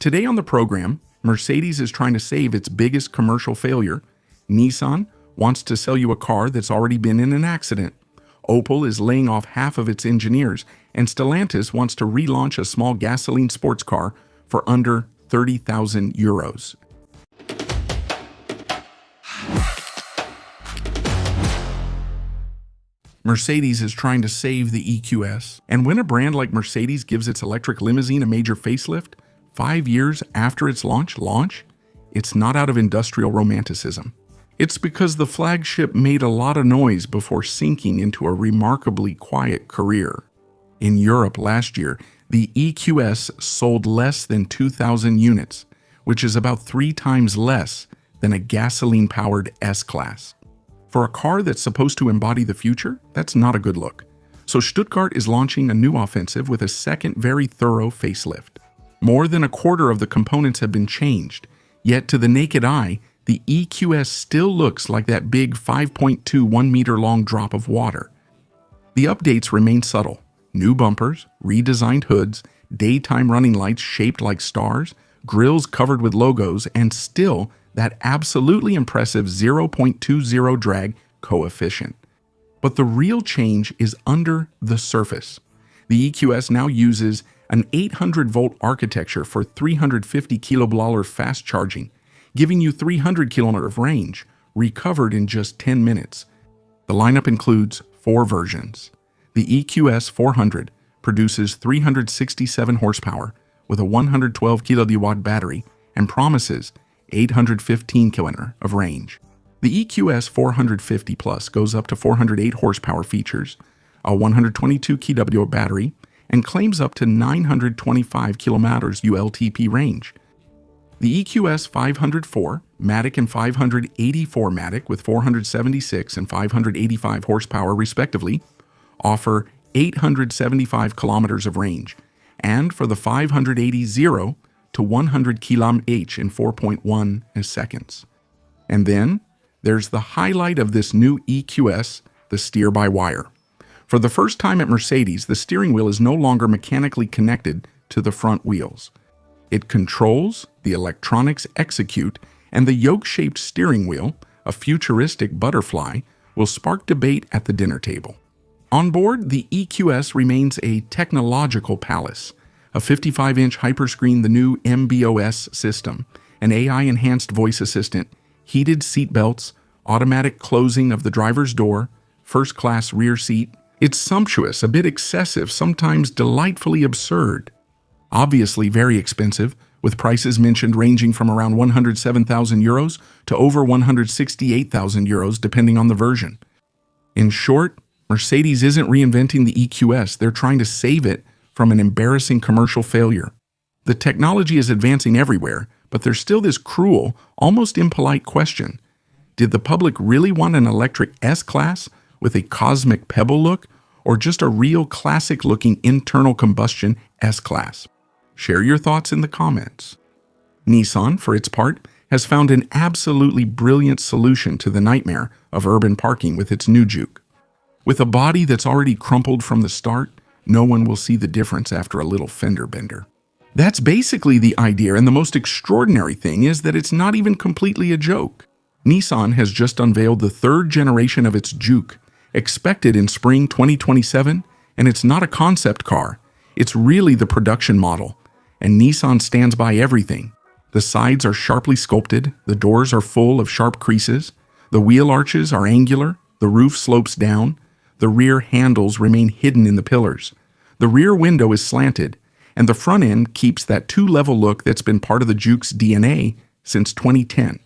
Today on the program, Mercedes is trying to save its biggest commercial failure. Nissan wants to sell you a car that's already been in an accident. Opel is laying off half of its engineers, and Stellantis wants to relaunch a small gasoline sports car for under 30,000 euros. Mercedes is trying to save the EQS. And when a brand like Mercedes gives its electric limousine a major facelift, 5 years after its launch, it's not out of industrial romanticism. It's because the flagship made a lot of noise before sinking into a remarkably quiet career. In Europe last year, the EQS sold less than 2,000 units, which is about 3 times less than a gasoline-powered S-Class. For a car that's supposed to embody the future, that's not a good look. So Stuttgart is launching a new offensive with a second very thorough facelift. More than a quarter of the components have been changed, yet to the naked eye, the EQS still looks like that big 5.2 1-meter-long drop of water. The updates remain subtle. New bumpers, redesigned hoods, daytime running lights shaped like stars, grills covered with logos, and still that absolutely impressive 0.20 drag coefficient. But the real change is under the surface. The EQS now uses an 800-volt architecture for 350 kWh fast charging, giving you 300 km of range, recovered in just 10 minutes. The lineup includes 4 versions. The EQS 400 produces 367 horsepower with a 112 kW battery and promises 815 km of range. The EQS 450 Plus goes up to 408 horsepower, features a 122 kW battery, and claims up to 925 km ULTP range. The EQS 504 Matic and 584 Matic with 476 and 585 horsepower respectively offer 875 kilometers of range, and for the 580 0 to 100 km/h in 4.1 seconds. And then there's the highlight of this new EQS, the steer-by-wire. For the first time at Mercedes, the steering wheel is no longer mechanically connected to the front wheels. It controls, the electronics execute, and the yoke-shaped steering wheel, a futuristic butterfly, will spark debate at the dinner table. On board, the EQS remains a technological palace. A 55-inch hyperscreen, the new MBOS system, an AI-enhanced voice assistant, heated seatbelts, automatic closing of the driver's door, first-class rear seat. It's sumptuous, a bit excessive, sometimes delightfully absurd. Obviously very expensive, with prices mentioned ranging from around 107,000 euros to over 168,000 euros depending on the version. In short, Mercedes isn't reinventing the EQS, they're trying to save it from an embarrassing commercial failure. The technology is advancing everywhere, but there's still this cruel, almost impolite question. Did the public really want an electric S-Class with a cosmic pebble look, or just a real classic-looking internal combustion S-Class? Share your thoughts in the comments. Nissan, for its part, has found an absolutely brilliant solution to the nightmare of urban parking with its new Juke. With a body that's already crumpled from the start, no one will see the difference after a little fender bender. That's basically the idea, and the most extraordinary thing is that it's not even completely a joke. Nissan has just unveiled the 3rd generation of its Juke, expected in spring 2027, and it's not a concept car. It's really the production model, and Nissan stands by everything. The sides are sharply sculpted, the doors are full of sharp creases, the wheel arches are angular, the roof slopes down, the rear handles remain hidden in the pillars. The rear window is slanted, and the front end keeps that 2-level look that's been part of the Juke's DNA since 2010.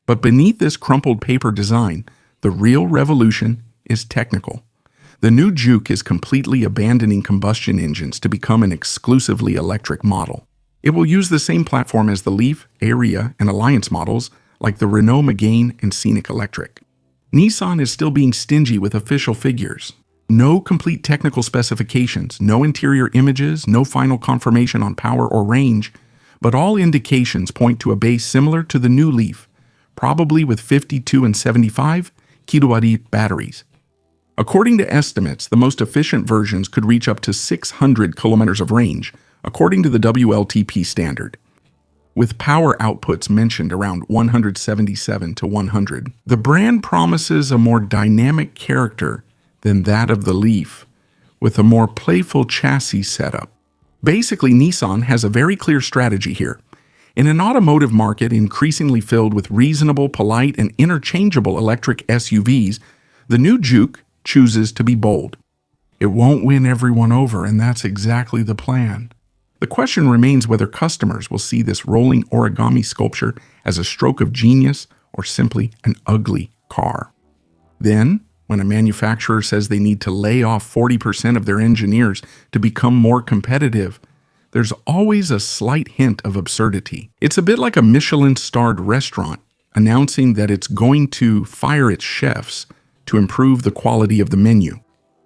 But beneath this crumpled paper design, the real revolution is technical. The new Juke is completely abandoning combustion engines to become an exclusively electric model. It will use the same platform as the Leaf, Ariya, and Alliance models like the Renault Megane and Scenic Electric. Nissan is still being stingy with official figures. No complete technical specifications, no interior images, no final confirmation on power or range, but all indications point to a base similar to the new Leaf, probably with 52 and 75 kWh batteries. According to estimates, the most efficient versions could reach up to 600 kilometers of range, according to the WLTP standard. with power outputs mentioned around 177 to 100. The brand promises a more dynamic character than that of the Leaf, with a more playful chassis setup. Basically, Nissan has a very clear strategy here. In an automotive market increasingly filled with reasonable, polite, and interchangeable electric SUVs, the new Juke chooses to be bold. It won't win everyone over, and that's exactly the plan. The question remains whether customers will see this rolling origami sculpture as a stroke of genius or simply an ugly car. Then, when a manufacturer says they need to lay off 40% of their engineers to become more competitive, there's always a slight hint of absurdity. It's a bit like a Michelin-starred restaurant announcing that it's going to fire its chefs to improve the quality of the menu.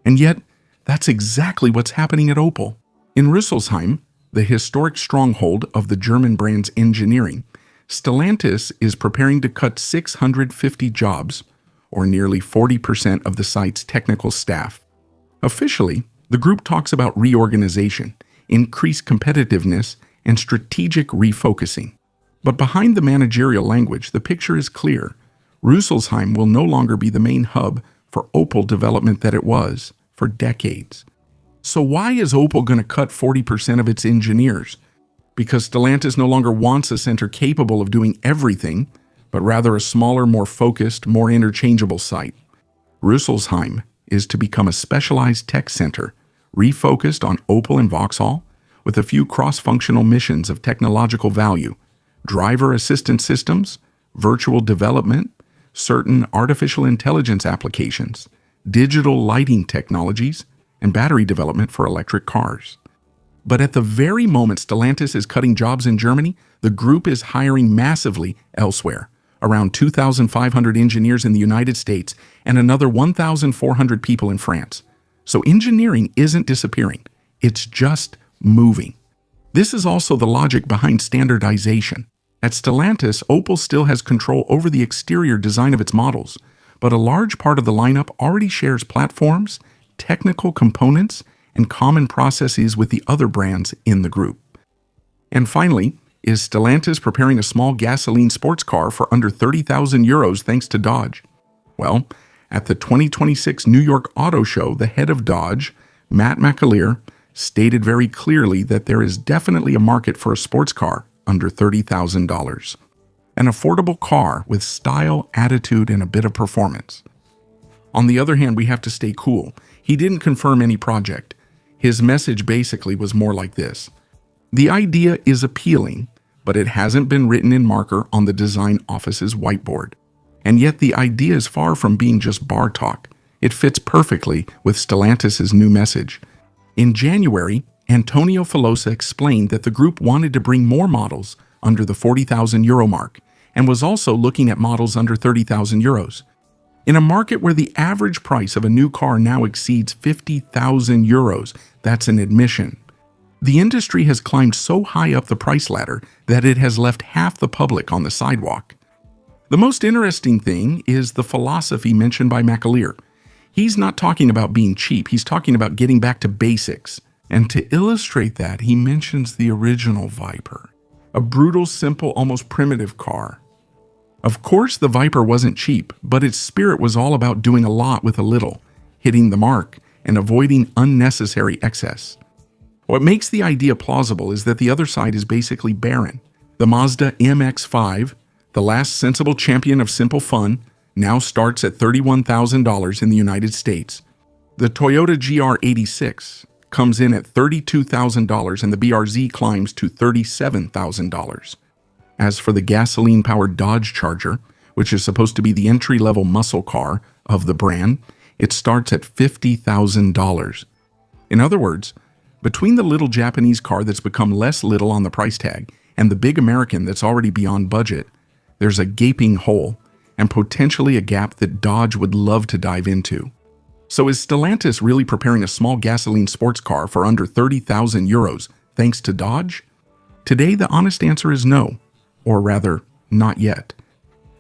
And yet, that's exactly what's happening at Opel. In Rüsselsheim, the historic stronghold of the German brand's engineering, Stellantis is preparing to cut 650 jobs, or nearly 40% of the site's technical staff. Officially, the group talks about reorganization, increased competitiveness, and strategic refocusing. But behind the managerial language, the picture is clear. Rüsselsheim will no longer be the main hub for Opel development that it was for decades. So why is Opel going to cut 40% of its engineers? Because Stellantis no longer wants a center capable of doing everything, but rather a smaller, more focused, more interchangeable site. Rüsselsheim is to become a specialized tech center, refocused on Opel and Vauxhall, with a few cross-functional missions of technological value: driver assistance systems, virtual development, certain artificial intelligence applications, digital lighting technologies, and battery development for electric cars. But at the very moment Stellantis is cutting jobs in Germany, the group is hiring massively elsewhere, around 2,500 engineers in the United States and another 1,400 people in France. So engineering isn't disappearing, it's just moving. This is also the logic behind standardization. At Stellantis, Opel still has control over the exterior design of its models, but a large part of the lineup already shares platforms, technical components, and common processes with the other brands in the group. And finally, is Stellantis preparing a small gasoline sports car for under 30,000 euros thanks to Dodge? Well, at the 2026 New York Auto Show, the head of Dodge, Matt McAleer, stated very clearly that there is definitely a market for a sports car under $30,000. An affordable car with style, attitude, and a bit of performance. On the other hand, we have to stay cool. He didn't confirm any project. His message basically was more like this: the idea is appealing, but it hasn't been written in marker on the design office's whiteboard. And yet the idea is far from being just bar talk. It fits perfectly with Stellantis' new message. In January, Antonio Filosa explained that the group wanted to bring more models under the 40,000 euro mark and was also looking at models under 30,000 euros. In a market where the average price of a new car now exceeds 50,000 euros, that's an admission. The industry has climbed so high up the price ladder that it has left half the public on the sidewalk. The most interesting thing is the philosophy mentioned by McAleer. He's not talking about being cheap, he's talking about getting back to basics. And to illustrate that, he mentions the original Viper, a brutal, simple, almost primitive car. Of course, the Viper wasn't cheap, but its spirit was all about doing a lot with a little, hitting the mark, and avoiding unnecessary excess. What makes the idea plausible is that the other side is basically barren. The Mazda MX-5, the last sensible champion of simple fun, now starts at $31,000 in the United States. The Toyota GR86 comes in at $32,000 and the BRZ climbs to $37,000. As for the gasoline-powered Dodge Charger, which is supposed to be the entry-level muscle car of the brand, it starts at $50,000. In other words, between the little Japanese car that's become less little on the price tag and the big American that's already beyond budget, there's a gaping hole and potentially a gap that Dodge would love to dive into. So is Stellantis really preparing a small gasoline sports car for under 30,000 euros thanks to Dodge? Today, the honest answer is no, or rather, not yet.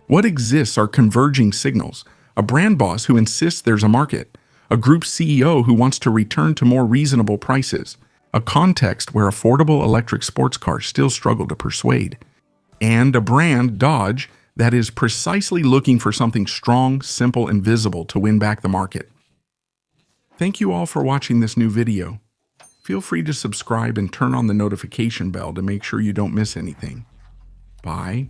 What exists are converging signals: a brand boss who insists there's a market, a group CEO who wants to return to more reasonable prices, a context where affordable electric sports cars still struggle to persuade. and a brand, Dodge, that is precisely looking for something strong, simple, and visible to win back the market. Thank you all for watching this new video. Feel free to subscribe and turn on the notification bell to make sure you don't miss anything. Bye.